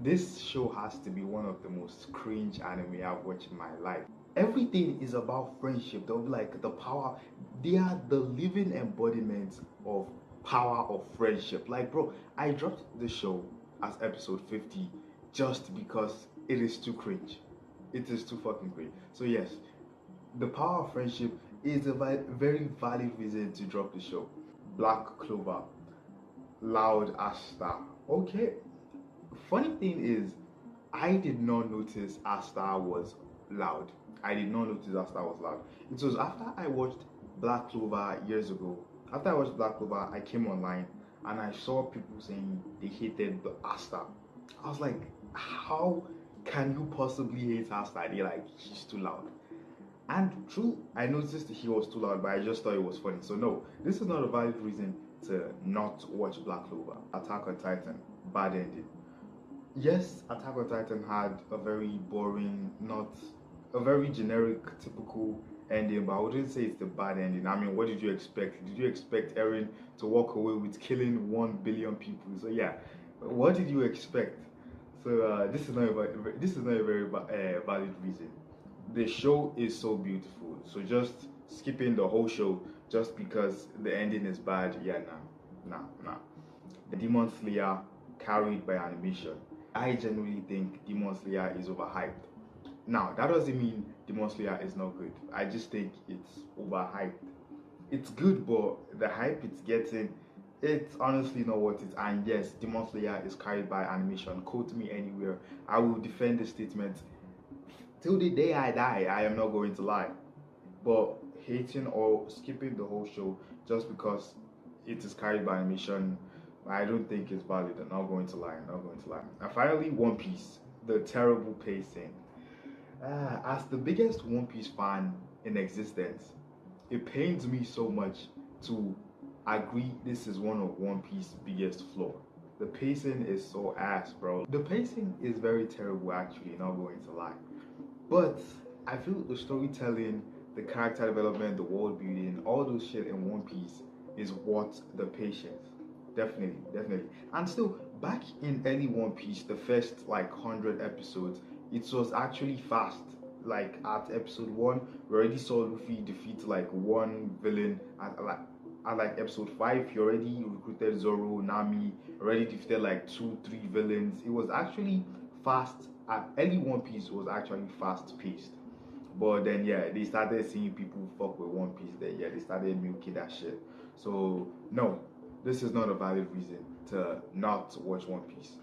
This show has to be one of the most cringe anime I've watched in my life. Everything is about friendship. They'll be like the power. They are the living embodiment of power of friendship. Like, bro, I dropped the show as episode 50 just because it is too cringe. It is too fucking cringe. So yes, the power of friendship is a very valid reason to drop the show. Black Clover, loud Asta. Okay, funny thing is, I did not notice Asta was loud. I did not notice Asta was loud. It was after I watched Black Clover years ago. After I watched Black Clover, I came online and I saw people saying they hated the Asta. I was like, how can you possibly hate Asta? They're like, he's too loud. And true, I noticed he was too loud, but I just thought it was funny. So no, this is not a valid reason to not watch Black Clover. Attack on Titan, bad ending. Yes, Attack on Titan had a very boring, not a very generic, typical ending, but I wouldn't say it's the bad ending. I mean, what did you expect? Did you expect Eren to walk away with killing 1 billion people? So yeah, what did you expect? So this is not a very valid reason. The show is so beautiful, so just skipping the whole show just because the ending is bad, yeah, nah. The Demon Slayer carried by animation. I genuinely think Demon Slayer is overhyped. Now, that doesn't mean Demon Slayer is not good. I just think it's overhyped. It's good, but the hype it's getting, it's honestly not worth it. And yes, Demon Slayer is carried by animation. Quote me anywhere. I will defend this statement till the day I die. I am not going to lie. But hating or skipping the whole show just because it is carried by animation, I don't think it's valid. I'm not going to lie. I'm not going to lie. And finally, One Piece, the terrible pacing. As the biggest One Piece fan in existence, it pains me so much to agree this is one of One Piece's biggest flaw. The pacing is so ass, bro. The pacing is very terrible, actually, not going to lie. But I feel the storytelling, the character development, the world building, all those shit in One Piece is worth the patience. Definitely. And still, back in early One Piece, the first like 100 episodes, it was actually fast. Like at episode 1, we already saw Luffy defeat like one villain. At like episode 5, he already recruited Zoro, Nami, already defeated like 2, 3 villains. It was actually fast. At early One Piece was actually fast paced. But then yeah, they started seeing people fuck with One Piece. Then yeah, they started milking that shit. So no, this is not a valid reason to not watch One Piece.